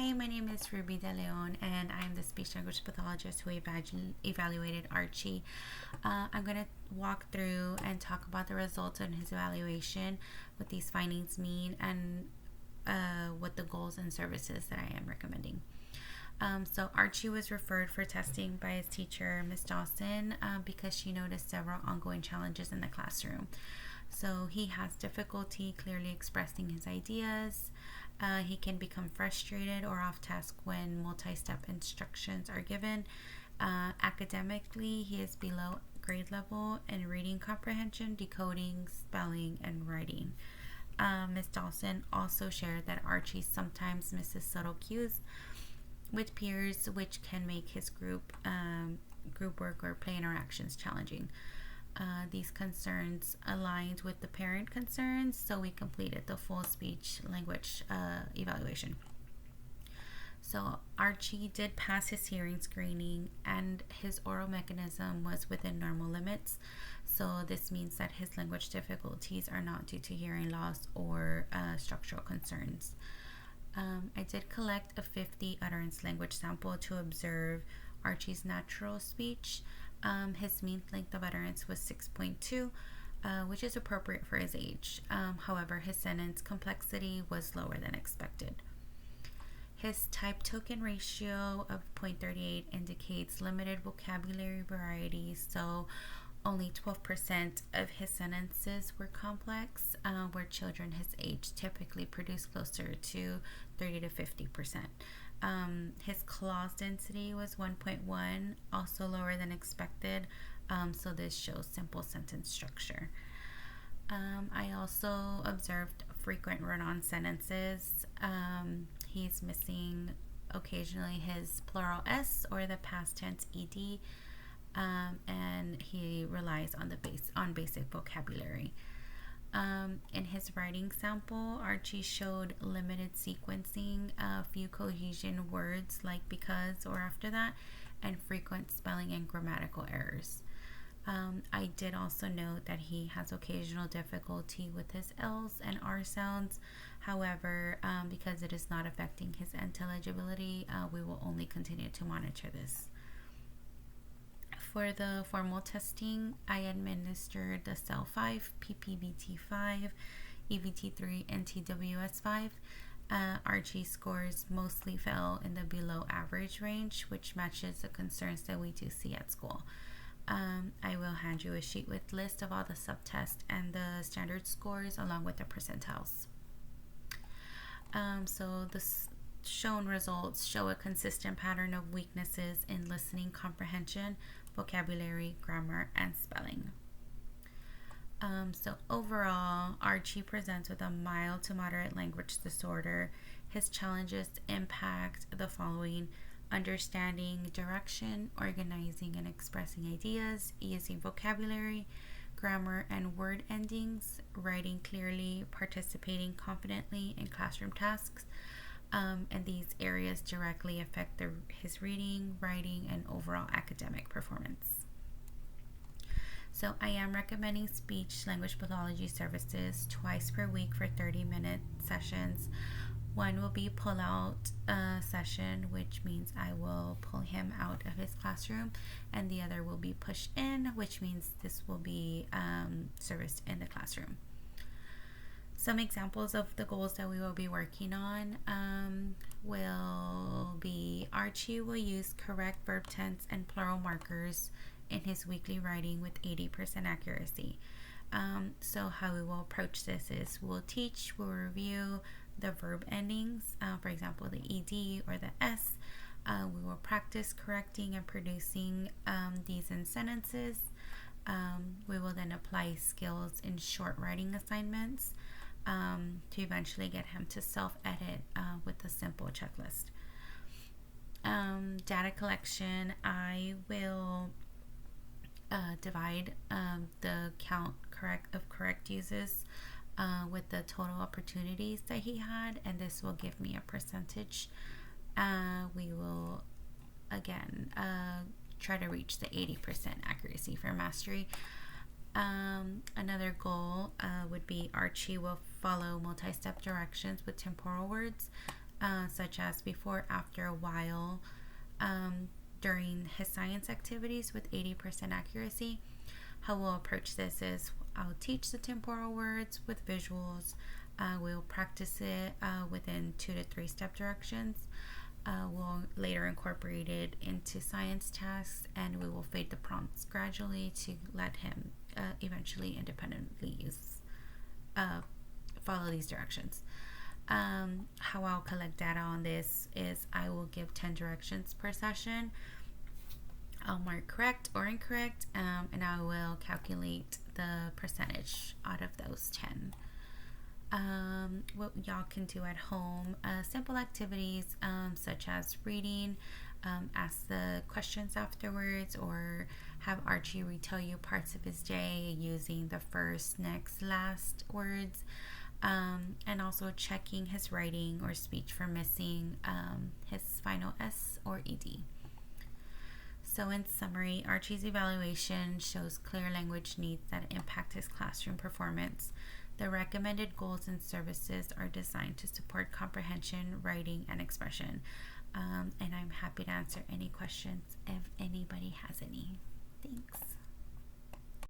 Hi, my name is Ruby De Leon, and I'm the speech language pathologist who evaluated Archie. I'm going to walk through and talk about the results of his evaluation, what these findings mean, and what the goals and services that I am recommending. So Archie was referred for testing by his teacher, Miss Dawson, because she noticed several ongoing challenges in the classroom. So he has difficulty clearly expressing his ideas. He can become frustrated or off task when multi-step instructions are given. Academically, he is below grade level in reading comprehension, decoding, spelling, and writing. Ms. Dawson also shared that Archie sometimes misses subtle cues with peers, which can make his group work or play interactions challenging. These concerns aligned with the parent concerns, so we completed the full speech language evaluation. So Archie did pass his hearing screening, and his oral mechanism was within normal limits. So this means that his language difficulties are not due to hearing loss or structural concerns. I did collect a 50 utterance language sample to observe Archie's natural speech. His mean length of utterance was 6.2, which is appropriate for his age. However, his sentence complexity was lower than expected. His type token ratio of 0.38 indicates limited vocabulary variety, so only 12% of his sentences were complex, where children his age typically produce closer to 30 to 50%. His clause density was 1.1, also lower than expected, so this shows simple sentence structure. I also observed frequent run-on sentences. He's missing occasionally his plural S or the past tense ed, and he relies on basic vocabulary. In his writing sample, Archie showed limited sequencing, a few cohesion words like because or after that, and frequent spelling and grammatical errors. I did also note that he has occasional difficulty with his L's and R sounds. However, because it is not affecting his intelligibility, we will only continue to monitor this. For the formal testing, I administered the CEL 5, PPBT 5, EVT 3, and TWS 5. Archie scores mostly fell in the below average range, which matches the concerns that we do see at school. I will hand you a sheet with list of all the subtests and the standard scores along with the percentiles. So the shown results show a consistent pattern of weaknesses in listening comprehension, vocabulary, grammar, and spelling. So overall, Archie presents with a mild to moderate language disorder. His challenges impact the following: understanding direction, organizing and expressing ideas, using vocabulary, grammar and word endings, writing clearly, participating confidently in classroom tasks, and these areas directly affect his reading, writing, and overall academic performance. So I am recommending speech language pathology services twice per week for 30-minute sessions. One will be pull-out session, which means I will pull him out of his classroom, and the other will be push-in, which means this will be serviced in the classroom. Some examples of the goals that we will be working on will be: Archie will use correct verb tense and plural markers in his weekly writing with 80% accuracy. So how we will approach this is we'll review the verb endings, for example, the ed or the s. We will practice correcting and producing these in sentences. We will then apply skills in short writing assignments to eventually get him to self-edit with a simple checklist. Data collection, I will divide the count of correct uses with the total opportunities that he had, and this will give me a percentage. We will again try to reach the 80% accuracy for mastery. Another goal would be Archie will follow multi-step directions with temporal words. such as before, after, a while, during his science activities with 80% accuracy. How we'll approach this is I'll teach the temporal words with visuals. We'll practice it within 2 to 3 step directions. We'll later incorporate it into science tasks, and we will fade the prompts gradually to let him eventually independently follow these directions. How I'll collect data on this is I will give 10 directions per session. I'll mark correct or incorrect, and I will calculate the percentage out of those 10. What y'all can do at home, simple activities such as reading, ask the questions afterwards, or have Archie retell you parts of his day using the first, next, last words, and also checking his writing or speech for missing his final S or ED. So in summary, Archie's evaluation shows clear language needs that impact his classroom performance. The recommended goals and services are designed to support comprehension, writing, and expression. And I'm happy to answer any questions if anybody has any. Thanks.